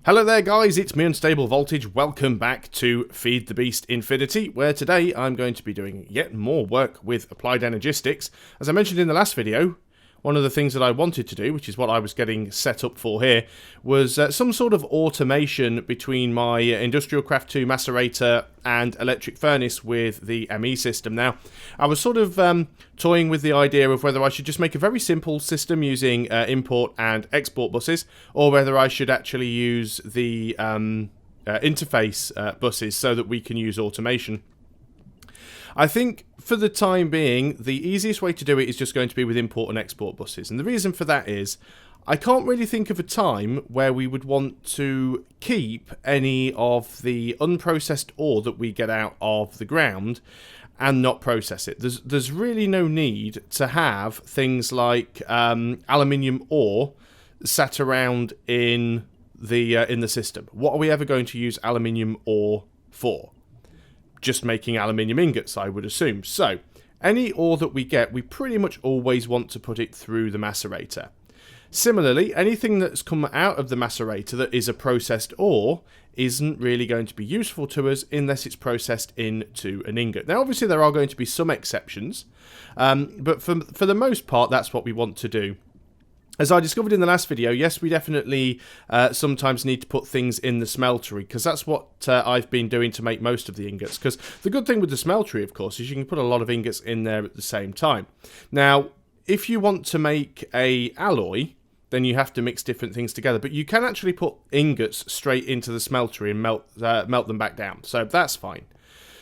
Hello there guys, it's me Unstable Voltage. Welcome back to Feed the Beast Infinity, where today I'm going to be doing yet more work with applied energistics. As I mentioned in the last video, one of the things that I wanted to do, which is what I was getting set up for here, was some sort of automation between my Industrial Craft 2 macerator and electric furnace with the ME system. Now, I was sort of toying with the idea of whether I should just make a very simple system using import and export buses, or whether I should actually use the interface buses so that we can use automation. I think for the time being, the easiest way to do it is just going to be with import and export buses. And the reason for that is, I can't really think of a time where we would want to keep any of the unprocessed ore that we get out of the ground and not process it. There's really no need to have things like aluminium ore sat around in the system. What are we ever going to use aluminium ore for? Just making aluminium ingots, I would assume. So, any ore that we get, we pretty much always want to put it through the macerator. Similarly, anything that's come out of the macerator that is a processed ore isn't really going to be useful to us unless it's processed into an ingot. Now, obviously, there are going to be some exceptions, but for the most part, that's what we want to do. As I discovered in the last video, yes, we definitely sometimes need to put things in the smeltery, because that's what I've been doing to make most of the ingots. Because the good thing with the smeltery, of course, is you can put a lot of ingots in there at the same time. Now, if you want to make a alloy, then you have to mix different things together. But you can actually put ingots straight into the smeltery and melt them back down. So that's fine.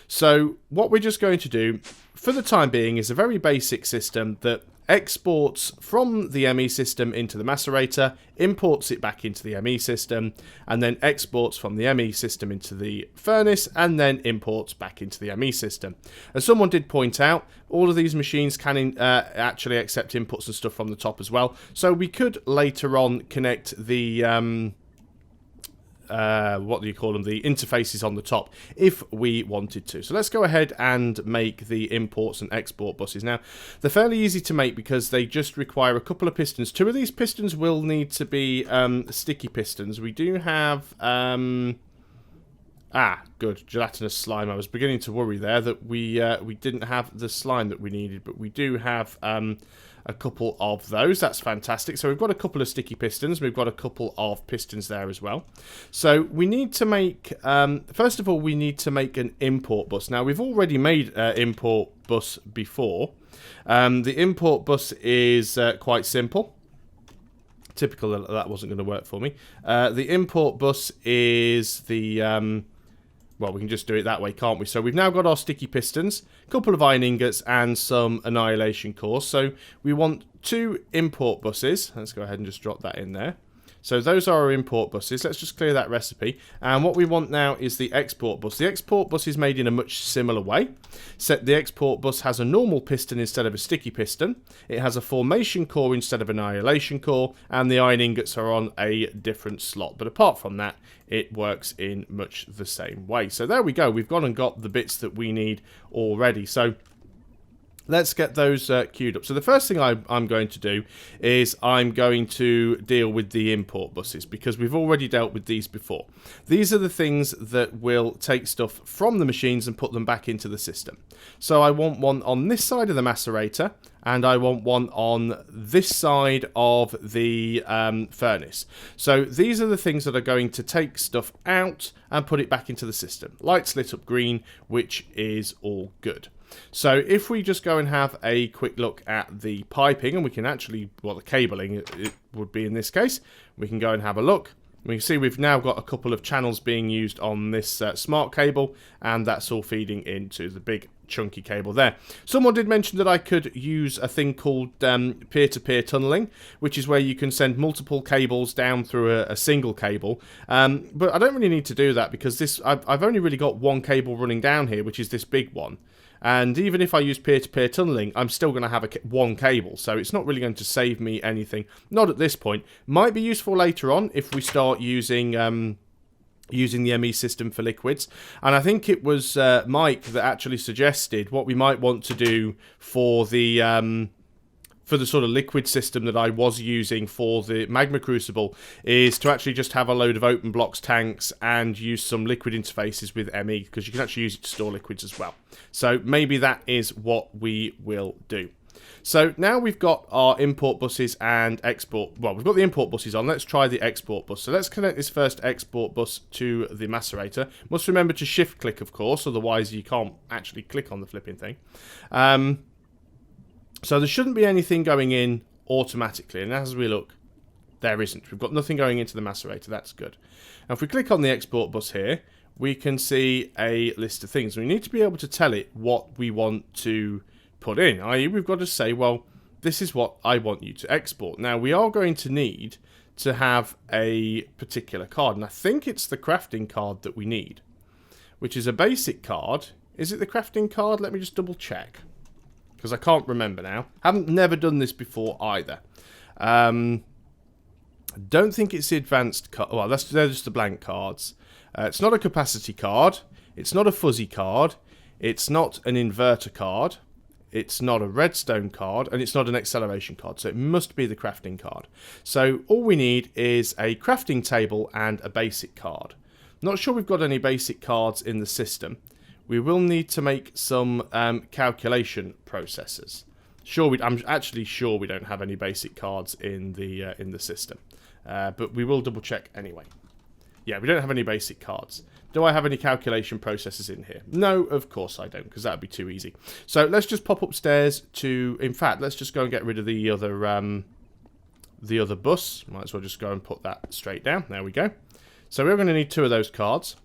So what we're just going to do, for the time being, is a very basic system that exports from the ME system into the macerator, imports it back into the ME system, and then exports from the ME system into the furnace, and then imports back into the ME system. As someone did point out, all of these machines can actually accept inputs and stuff from the top as well, so we could later on connect the what do you call them, the interfaces on the top, if we wanted to. So let's go ahead and make the imports and export buses. Now, they're fairly easy to make because they just require a couple of pistons. Two of these pistons will need to be sticky pistons. We do have good, gelatinous slime. I was beginning to worry there that we didn't have the slime that we needed, but we do have a couple of those. That's fantastic. So we've got a couple of sticky pistons. We've got a couple of pistons there as well. So we need to make, first of all, we need to make an import bus. Now, we've already made import bus before. The import bus is quite simple. Typical that wasn't going to work for me. The import bus is the... well, we can just do it that way, can't we? So we've now got our sticky pistons, a couple of iron ingots, and some annihilation cores. So we want two import buses. Let's go ahead and just drop that in there. So those are our import buses. Let's just clear that recipe. And what we want now is the export bus. The export bus is made in a much similar way. Except the export bus has a normal piston instead of a sticky piston. It has a formation core instead of an annihilation core. And the iron ingots are on a different slot. But apart from that, it works in much the same way. So there we go. We've gone and got the bits that we need already. So let's get those queued up. So the first thing I'm going to do is I'm going to deal with the import buses, because we've already dealt with these before. These are the things that will take stuff from the machines and put them back into the system. So I want one on this side of the macerator, and I want one on this side of the furnace. So these are the things that are going to take stuff out and put it back into the system. Lights lit up green, which is all good. So if we just go and have a quick look at the piping, and we can actually, well, the cabling it would be in this case, we can go and have a look. We can see we've now got a couple of channels being used on this smart cable, and that's all feeding into the big chunky cable there. Someone did mention that I could use a thing called peer-to-peer tunneling, which is where you can send multiple cables down through a single cable. But I don't really need to do that, because I've only really got one cable running down here, which is this big one. And even if I use peer-to-peer tunneling, I'm still going to have one cable. So it's not really going to save me anything. Not at this point. Might be useful later on if we start using the ME system for liquids. And I think it was Mike that actually suggested what we might want to do for the for the sort of liquid system that I was using for the magma crucible is to actually just have a load of open blocks tanks and use some liquid interfaces with ME, because you can actually use it to store liquids as well. So maybe that is what we will do. So now we've got our import buses and export. Well, we've got the import buses on. Let's try the export bus. So let's connect this first export bus to the macerator. Must remember to shift click, of course, otherwise you can't actually click on the flipping thing. So there shouldn't be anything going in automatically. And as we look, there isn't. We've got nothing going into the macerator. That's good. Now if we click on the export bus here, we can see a list of things. We need to be able to tell it what we want to put in, i.e. we've got to say, well, this is what I want you to export. Now we are going to need to have a particular card, and I think it's the crafting card that we need, which is a basic card. Is it the crafting card? Let me just double check, because I can't remember now. Never done this before either. Don't think it's the advanced card. Well, they're just the blank cards. It's not a capacity card. It's not a fuzzy card. It's not an inverter card. It's not a redstone card, and it's not an acceleration card, so it must be the crafting card. So all we need is a crafting table and a basic card. Not sure we've got any basic cards in the system. We will need to make some calculation processors. I'm actually sure we don't have any basic cards in the system, but we will double check anyway. Yeah, we don't have any basic cards. Do I have any calculation processors in here? No, of course I don't, because that would be too easy. So let's just pop upstairs to... In fact, let's just go and get rid of the other bus. Might as well just go and put that straight down. There we go. So we're going to need 2 of those cards.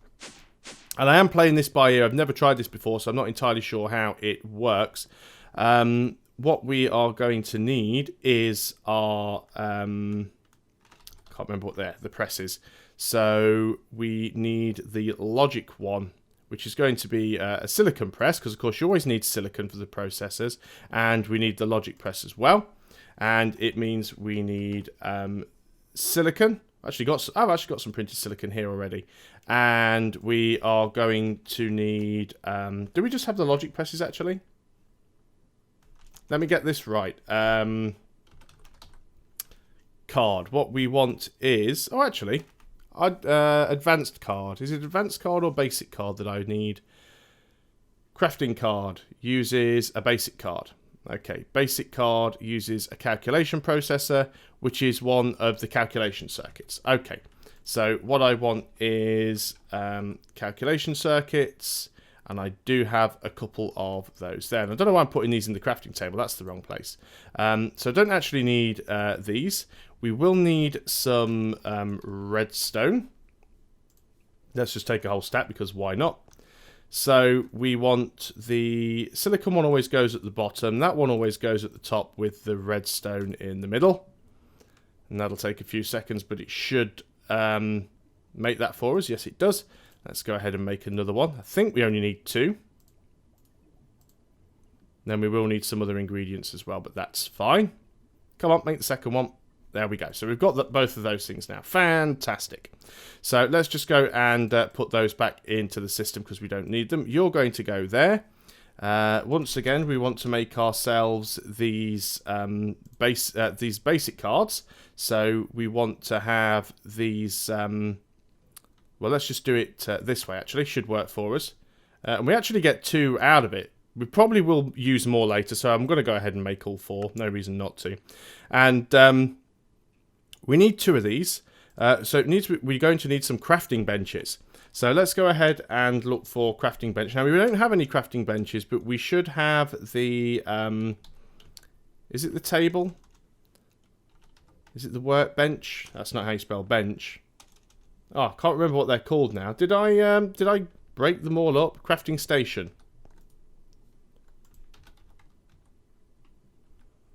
And I am playing this by ear. I've never tried this before, so I'm not entirely sure how it works. What we are going to need is our... can't remember what the press is. So we need the logic one, which is going to be a silicon press, because of course you always need silicon for the processors, and we need the logic press as well. And it means we need silicon. I've actually got some printed silicon here already, and we are going to need. Do we just have the logic presses actually? Let me get this right. Card. What we want is actually. Advanced card. Is it advanced card or basic card that I need? Crafting card uses a basic card. Okay, basic card uses a calculation processor, which is one of the calculation circuits. Okay, so what I want is calculation circuits, and I do have a couple of those there. And I don't know why I'm putting these in the crafting table. That's the wrong place. So I don't actually need these. We will need some redstone. Let's just take a whole stack, because why not? So we want the silicon one always goes at the bottom. That one always goes at the top with the redstone in the middle. And that'll take a few seconds, but it should make that for us. Yes, it does. Let's go ahead and make another one. I think we only need 2. Then we will need some other ingredients as well, but that's fine. Come on, make the second one. There we go. So we've got both of those things now. Fantastic. So let's just go and put those back into the system, because we don't need them. You're going to go there. Once again, we want to make ourselves these basic cards. So we want to have these... well, let's just do it this way, actually. Should work for us. And we actually get 2 out of it. We probably will use more later, so I'm going to go ahead and make all 4. No reason not to. And... we need 2 of these, so we're going to need some crafting benches. So let's go ahead and look for crafting bench. Now, we don't have any crafting benches, but we should have the... is it the table? Is it the workbench? That's not how you spell bench. Oh, I can't remember what they're called now. Did I break them all up? Crafting station.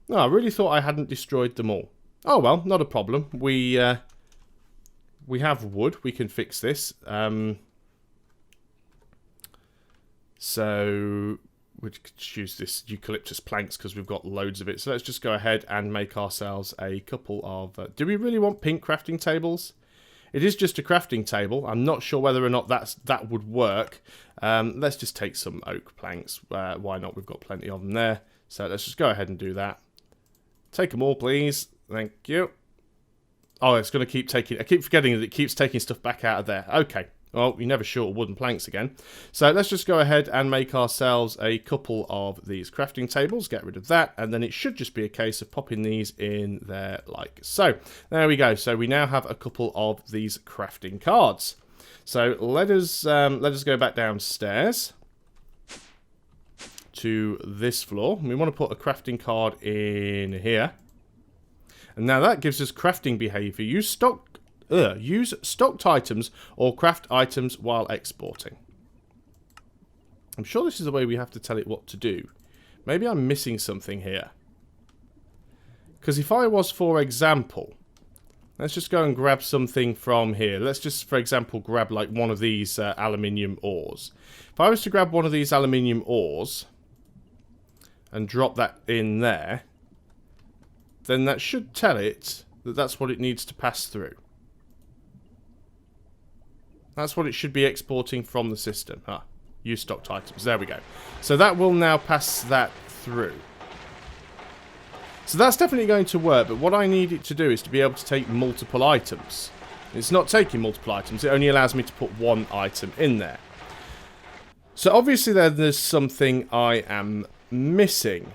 No, I really thought I hadn't destroyed them all. Oh well, not a problem. We have wood. We can fix this. So we could choose this eucalyptus planks because we've got loads of it. So let's just go ahead and make ourselves a couple of... do we really want pink crafting tables? It is just a crafting table. I'm not sure whether or not that would work. Let's just take some oak planks. Why not? We've got plenty of them there. So let's just go ahead and do that. Take them all, please. Thank you. Oh, it's going to keep taking... I keep forgetting that it keeps taking stuff back out of there. Okay. Well, you're never short of wooden planks again. So let's just go ahead and make ourselves a couple of these crafting tables. Get rid of that. And then it should just be a case of popping these in there like so. There we go. So we now have a couple of these crafting cards. So let us go back downstairs to this floor. We want to put a crafting card in here. And now that gives us crafting behavior. Use stocked items or craft items while exporting. I'm sure this is the way we have to tell it what to do. Maybe I'm missing something here. Because if I was, for example, let's just go and grab something from here. Let's just, for example, grab like one of these aluminium ores. If I was to grab one of these aluminium ores and drop that in there, then that should tell it that that's what it needs to pass through. That's what it should be exporting from the system. Use stocked items. There we go. So that will now pass that through. So that's definitely going to work, but what I need it to do is to be able to take multiple items. It's not taking multiple items, it only allows me to put one item in there. So obviously there's something I am missing.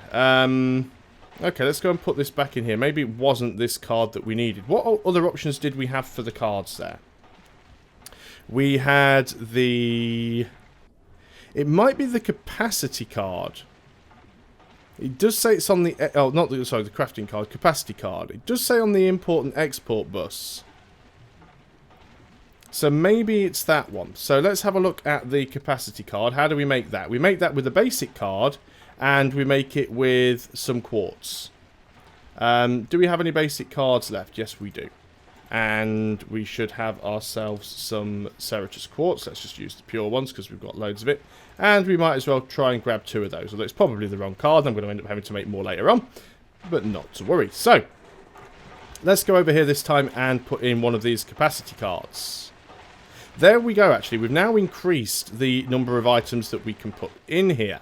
Okay, let's go and put this back in here. Maybe it wasn't this card that we needed. What other options did we have for the cards there? We had the... It might be the capacity card. It does say it's on the... Oh, not the... Sorry, the crafting card. Capacity card. It does say on the import and export bus. So maybe it's that one. So let's have a look at the capacity card. How do we make that? We make that with a basic card. And we make it with some quartz. Do we have any basic cards left? Yes, we do. And we should have ourselves some Ceratous quartz. Let's just use the pure ones because we've got loads of it. And we might as well try and grab 2 of those. Although it's probably the wrong card. I'm going to end up having to make more later on. But not to worry. So, let's go over here this time and put in one of these capacity cards. There we go, actually. We've now increased the number of items that we can put in here.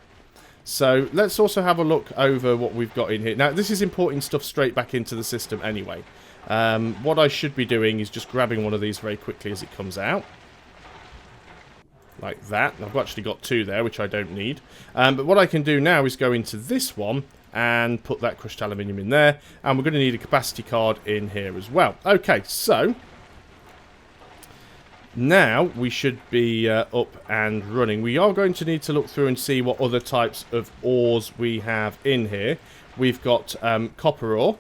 So let's also have a look over what we've got in here. Now, this is importing stuff straight back into the system anyway. What I should be doing is just grabbing one of these very quickly as it comes out. Like that. I've actually got 2 there, which I don't need. But what I can do now is go into this one and put that crushed aluminium in there. And we're going to need a capacity card in here as well. Okay, so... Now we should be up and running. We are going to need to look through and see what other types of ores we have in here. We've got copper ore,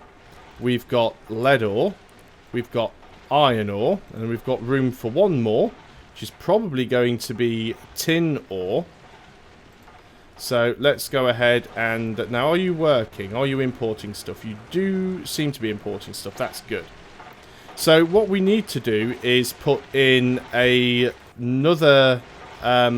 we've got lead ore, we've got iron ore, and we've got room for one more, which is probably going to be tin ore. So let's go ahead and... Now, are you working? Are you importing stuff? You do seem to be importing stuff. That's good. So what we need to do is put in another... Are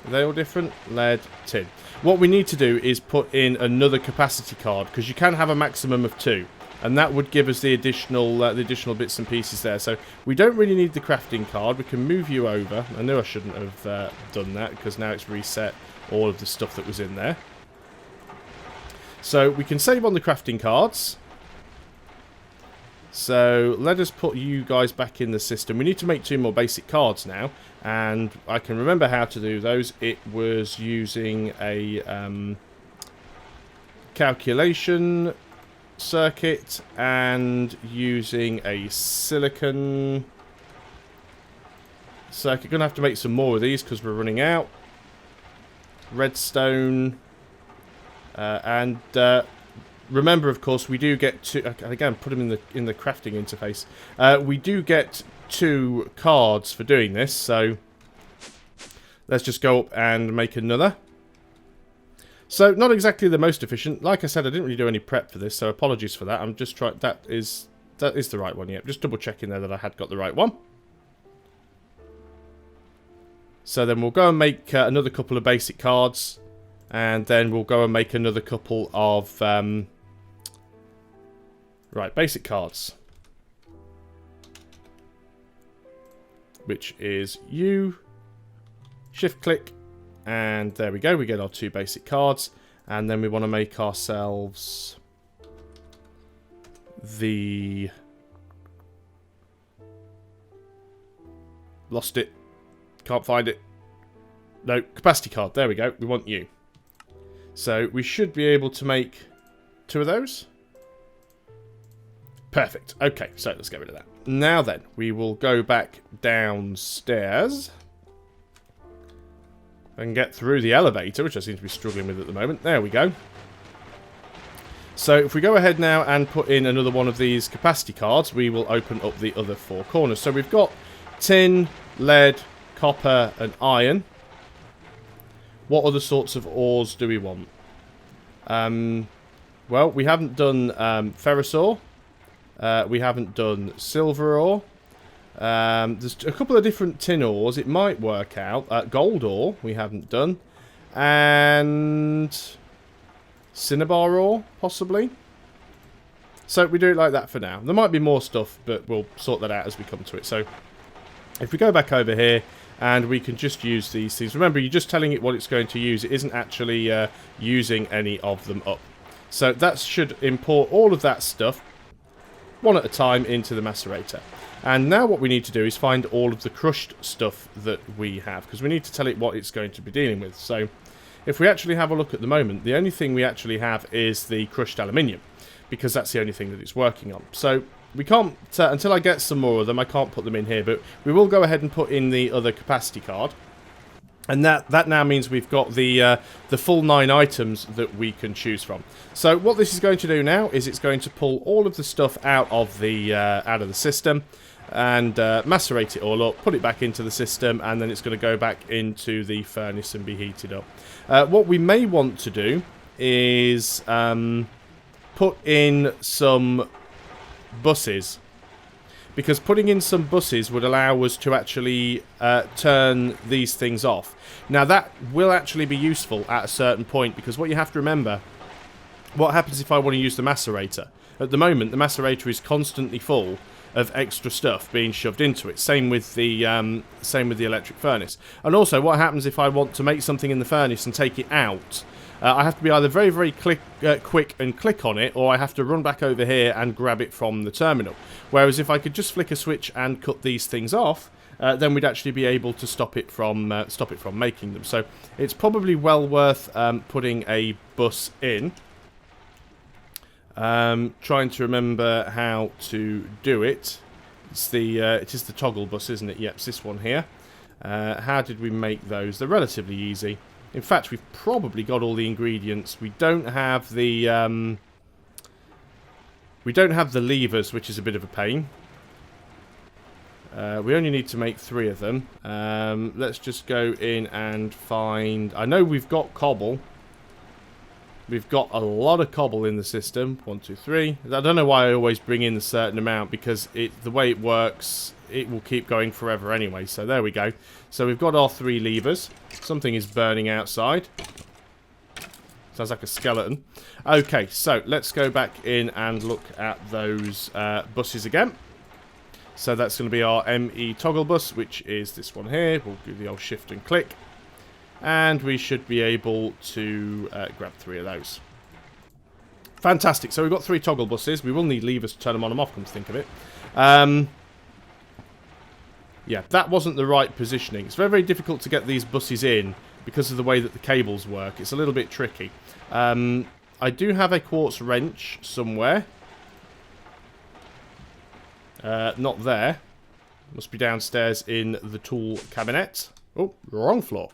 they all different? Lead, tin. What we need to do is put in another capacity card, because you can have a maximum of 2. And that would give us the additional bits and pieces there. So we don't really need the crafting card. We can move you over. I knew I shouldn't have done that, because now it's reset all of the stuff that was in there. So we can save on the crafting cards. So let us put you guys back in the system. We need to make 2 more basic cards now. And I can remember how to do those. It was using a calculation circuit and using a silicon circuit. Gonna have to make some more of these because we're running out. Redstone. And remember, of course, we do get 2... Again, put them in the crafting interface. We do get 2 cards for doing this, so let's just go up and make another. So, not exactly the most efficient. Like I said, I didn't really do any prep for this, so apologies for that. I'm just trying... That is the right one, yeah. Just double checking there that I had got the right one. So then we'll go and make another couple of basic cards. And then we'll go and make another couple of... Right, basic cards. Which is you. Shift click. And there we go. We get our 2 basic cards. And then we want to make ourselves the... Lost it. Can't find it. No, capacity card. There we go. We want you. So we should be able to make 2 of those. Perfect. Okay, so let's get rid of that. Now then, we will go back downstairs and get through the elevator, which I seem to be struggling with at the moment. There we go. So if we go ahead now and put in another one of these capacity cards, we will open up the other 4 corners. So we've got tin, lead, copper, and iron. What other sorts of ores do we want? Well, we haven't done ferrous ore. We haven't done silver ore. There's a couple of different tin ores. It might work out. Gold ore we haven't done. And cinnabar ore, possibly. So we do it like that for now. There might be more stuff, but we'll sort that out as we come to it. So if we go back over here, and we can just use these things. Remember, you're just telling it what it's going to use. It isn't actually using any of them up. So that should import all of that stuff, one at a time, into the macerator. And now what we need to do is find all of the crushed stuff that we have, because we need to tell it what it's going to be dealing with. So if we actually have a look at the moment, the only thing we actually have is the crushed aluminium, because that's the only thing that it's working on. So we can't, until I get some more of them, I can't put them in here, but we will go ahead and put in the other capacity card. And that now means we've got the full 9 items that we can choose from. So what this is going to do now is it's going to pull all of the stuff out of the system and macerate it all up, put it back into the system, and then it's going to go back into the furnace and be heated up. What we may want to do is put in some buses, because putting in some buses would allow us to actually turn these things off. Now that will actually be useful at a certain point, because what you have to remember, what happens if I want to use the macerator? At the moment, the macerator is constantly full of extra stuff being shoved into it. Same with the electric furnace. And also, what happens if I want to make something in the furnace and take it out? I have to be either very, very quick and click on it, or I have to run back over here and grab it from the terminal. Whereas if I could just flick a switch and cut these things off, then we'd actually be able to stop it from making them. So it's probably well worth putting a bus in. Trying to remember how to do it. It is the toggle bus, isn't it? Yep, it's this one here. How did we make those? They're relatively easy. In fact, we've probably got all the ingredients. We don't have the levers, which is a bit of a pain. We only need to make 3 of them. Let's just go in and find... I know we've got cobble. We've got a lot of cobble in the system. 1, 2, 3. I don't know why I always bring in a certain amount, because the way it works, it will keep going forever anyway. So there we go. So we've got our 3 levers. Something is burning outside. Sounds like a skeleton. Okay, so let's go back in and look at those buses again. So that's going to be our ME toggle bus, which is this one here. We'll do the old shift and click. And we should be able to grab 3 of those. Fantastic. So we've got 3 toggle buses. We will need levers to turn them on and off, come to think of it. Yeah, that wasn't the right positioning. It's very, very difficult to get these buses in because of the way that the cables work. It's a little bit tricky. I do have a quartz wrench somewhere. Not there. Must be downstairs in the tool cabinet. Oh, wrong floor.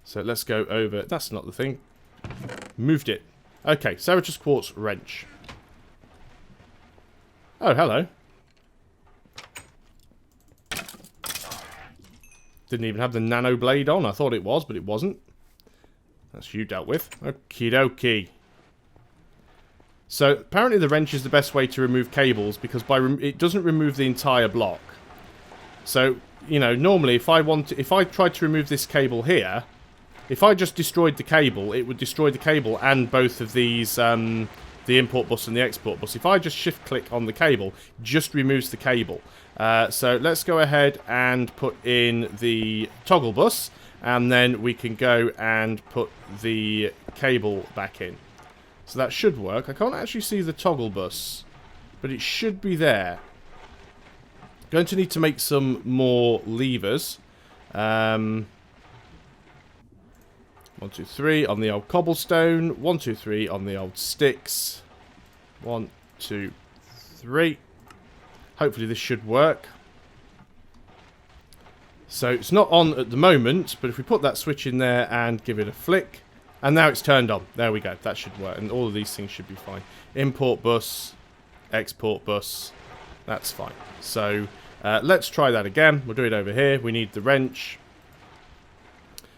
So let's go over... That's not the thing. Moved it. Okay, Serratus quartz wrench. Oh, hello. Didn't even have the nano blade on. I thought it was, but it wasn't. That's you dealt with. Okie dokie. So, apparently the wrench is the best way to remove cables, because it doesn't remove the entire block. So, you know, normally if I tried to remove this cable here, if I just destroyed the cable, it would destroy the cable and both of these, the import bus and the export bus. If I just shift click on the cable, it just removes the cable. So let's go ahead and put in the toggle bus, and then we can go and put the cable back in. So that should work. I can't actually see the toggle bus, but it should be there. Going to need to make some more levers. 1, 2, 3 on the old cobblestone. 1, 2, 3 on the old sticks. 1, 2, 3. Hopefully this should work. So it's not on at the moment, but if we put that switch in there and give it a flick, and now it's turned on. There we go. That should work, and all of these things should be fine. Import bus, export bus. That's fine. So let's try that again. We'll do it over here. We need the wrench.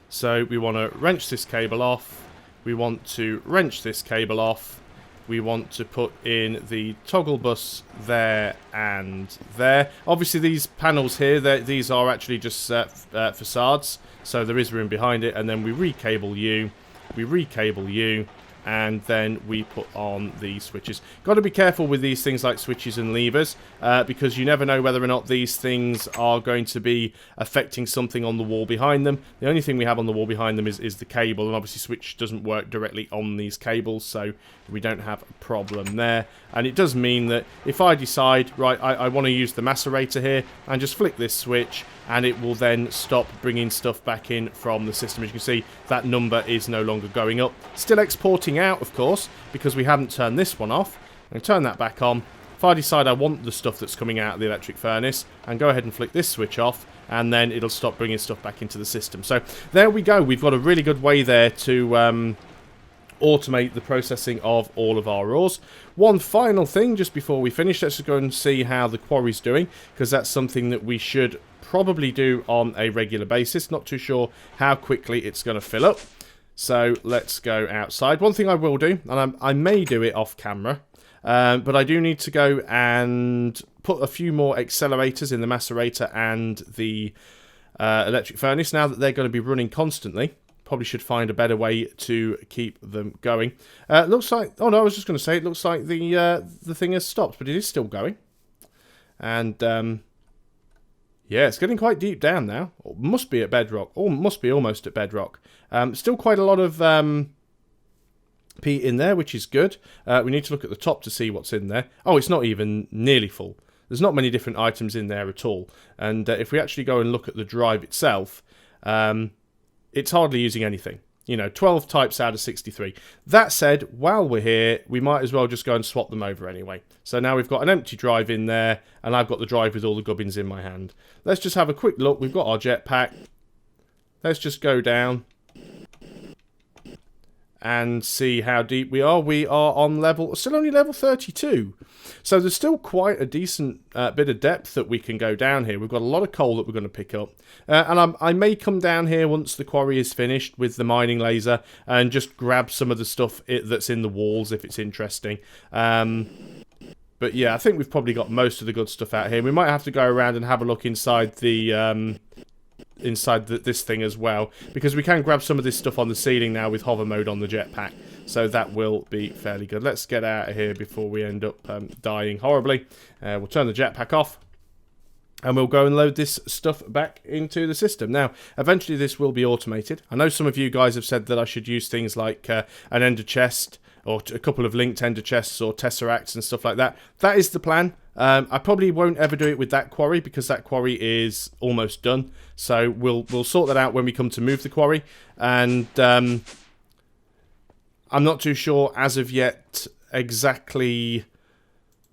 So we want to wrench this cable off. We want to wrench this cable off. We want to put in the toggle bus there and there. Obviously these panels here, these are actually just facades. So there is room behind it. And then we recable you. We recable you. And then we put on the switches. Got to be careful with these things like switches and levers, because you never know whether or not these things are going to be affecting something on the wall behind them. The only thing we have on the wall behind them is the cable, and obviously switch doesn't work directly on these cables, so we don't have a problem there. And it does mean that if I decide, right, I want to use the macerator here, and just flick this switch, and it will then stop bringing stuff back in from the system. As you can see, that number is no longer going up. Still exporting out, of course, because we haven't turned this one off. I'm going to turn that back on. If I decide I want the stuff that's coming out of the electric furnace, and go ahead and flick this switch off, and then it'll stop bringing stuff back into the system. So there we go. We've got a really good way there to automate the processing of all of our ores. One final thing just before we finish, let's just go and see how the quarry's doing, because that's something that we should probably do on a regular basis. Not too sure how quickly it's going to fill up. So let's go outside. One thing I will do, and I may do it off camera, but I do need to go and put a few more accelerators in the macerator and the electric furnace now that they're going to be running constantly. Probably should find a better way to keep them going. Looks like, oh no, I was just going to say, it looks like the thing has stopped, but it is still going. And yeah, it's getting quite deep down now. Or must be at bedrock. Or must be almost at bedrock. Still quite a lot of peat in there, which is good. We need to look at the top to see what's in there. Oh, it's not even nearly full. There's not many different items in there at all. And if we actually go and look at the drive itself, it's hardly using anything. You know, 12 types out of 63. That said, while we're here, we might as well just go and swap them over anyway. So now we've got an empty drive in there, and I've got the drive with all the gubbins in my hand. Let's just have a quick look. We've got our jetpack. Let's just go down and see how deep we are. We are on level, still only level 32. So there's still quite a decent bit of depth that we can go down here. We've got a lot of coal that we're going to pick up. And I may come down here once the quarry is finished with the mining laser and just grab some of the stuff that's in the walls if it's interesting. But yeah, I think we've probably got most of the good stuff out here. We might have to go around and have a look inside the... this thing as well, because we can grab some of this stuff on the ceiling now with hover mode on the jetpack, so that will be fairly good. Let's get out of here before we end up dying horribly. We'll turn the jetpack off and we'll go and load this stuff back into the system. Now, eventually this will be automated. I know some of you guys have said that I should use things like an ender chest or a couple of linked ender chests or tesseracts and stuff like that. That is the plan. I probably won't ever do it with that quarry because that quarry is almost done. So we'll sort that out when we come to move the quarry. And I'm not too sure as of yet exactly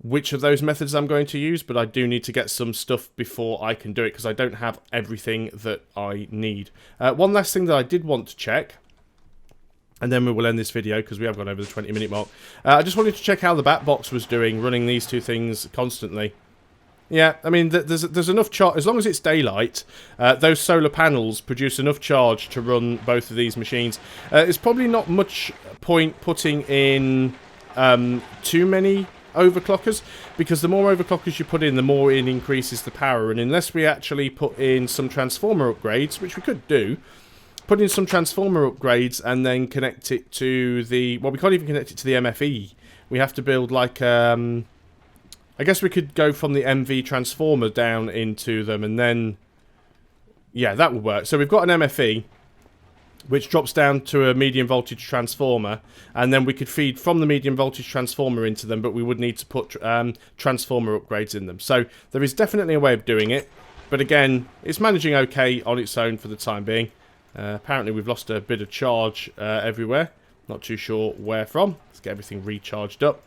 which of those methods I'm going to use, but I do need to get some stuff before I can do it because I don't have everything that I need. One last thing that I did want to check, and then we will end this video because we have gone over the 20-minute mark. I just wanted to check how the bat box was doing, running these two things constantly. Yeah, I mean, there's enough charge. As long as it's daylight, those solar panels produce enough charge to run both of these machines. It's probably not much point putting in too many overclockers, because the more overclockers you put in, the more it increases the power. And unless we actually put in some transformer upgrades, which we could do, put in some transformer upgrades and then connect it to the... Well, we can't even connect it to the MFE. We have to build like... I guess we could go from the MV transformer down into them and then... Yeah, that would work. So we've got an MFE. which drops down to a medium voltage transformer, and then we could feed from the medium voltage transformer into them, but we would need to put transformer upgrades in them. So there is definitely a way of doing it, but again, it's managing okay on its own for the time being. Apparently we've lost a bit of charge everywhere, not too sure where from. Let's get everything recharged up.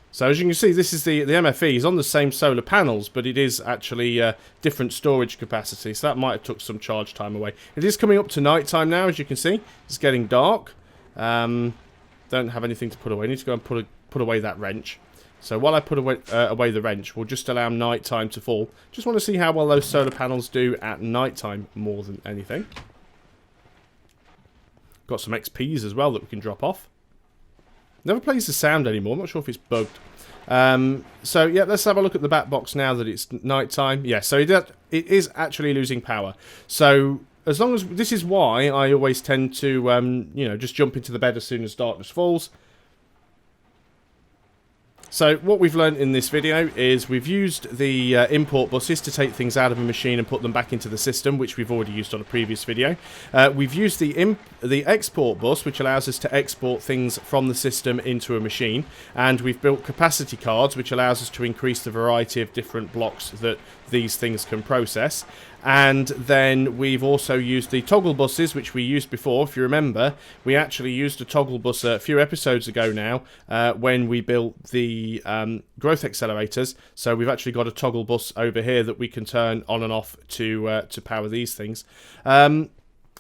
So as you can see, this is the MFE is on the same solar panels, but it is actually different storage capacity, so that might have took some charge time away. It is coming up to night time now, as you can see. It's getting dark. Don't have anything to put away. I need to go and put away that wrench. So while I put away the wrench, we'll just allow night time to fall. Just want to see how well those solar panels do at night time more than anything. Got some XPs as well that we can drop off. Never plays the sound anymore. I'm not sure if it's bugged. So yeah, let's have a look at the back box now that it's night time. Yeah, so it is actually losing power. So as long as this is why I always tend to you know, just jump into the bed as soon as darkness falls. So what we've learned in this video is we've used the import buses to take things out of a machine and put them back into the system, which we've already used on a previous video. We've used the export bus, which allows us to export things from the system into a machine, and we've built capacity cards, which allows us to increase the variety of different blocks that these things can process. And then we've also used the toggle buses, which we used before. If you remember, we actually used a toggle bus a few episodes ago now when we built the growth accelerators. So we've actually got a toggle bus over here that we can turn on and off to power these things. I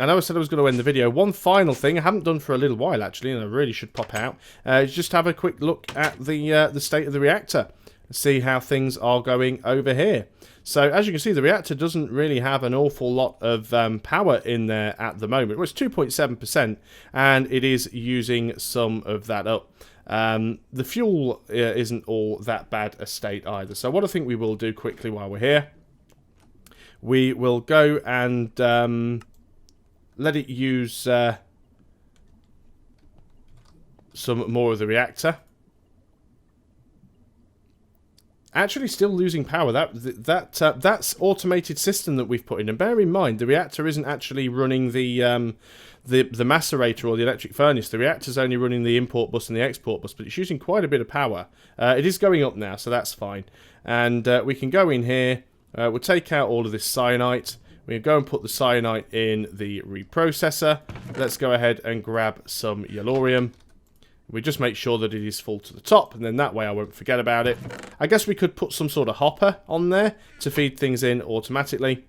know I said I was going to end the video. One final thing I haven't done for a little while, actually, and I really should pop out, is just have a quick look at the state of the reactor and see how things are going over here. So as you can see, the reactor doesn't really have an awful lot of power in there at the moment. Well, it's 2.7%, and it is using some of that up. The fuel isn't all that bad a state either. So what I think we will do quickly while we're here, we will go and let it use some more of the reactor. Actually still losing power. That's automated system that we've put in. And bear in mind, the reactor isn't actually running the macerator or the electric furnace. The reactor's only running the import bus and the export bus, but it's using quite a bit of power. It is going up now, so that's fine. And we can go in here. We'll take out all of this cyanite. We can go and put the cyanite in the reprocessor. Let's go ahead and grab some yellorium. We just make sure that it is full to the top, and then that way I won't forget about it. I guess we could put some sort of hopper on there to feed things in automatically.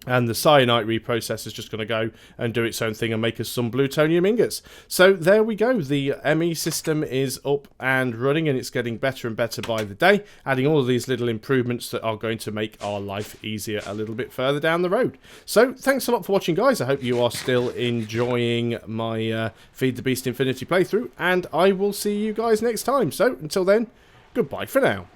And the cyanide reprocessor is just going to go and do its own thing and make us some plutonium ingots. So there we go. The ME system is up and running, and it's getting better and better by the day, adding all of these little improvements that are going to make our life easier a little bit further down the road. So thanks a lot for watching, guys. I hope you are still enjoying my Feed the Beast Infinity playthrough, and I will see you guys next time. So until then, goodbye for now.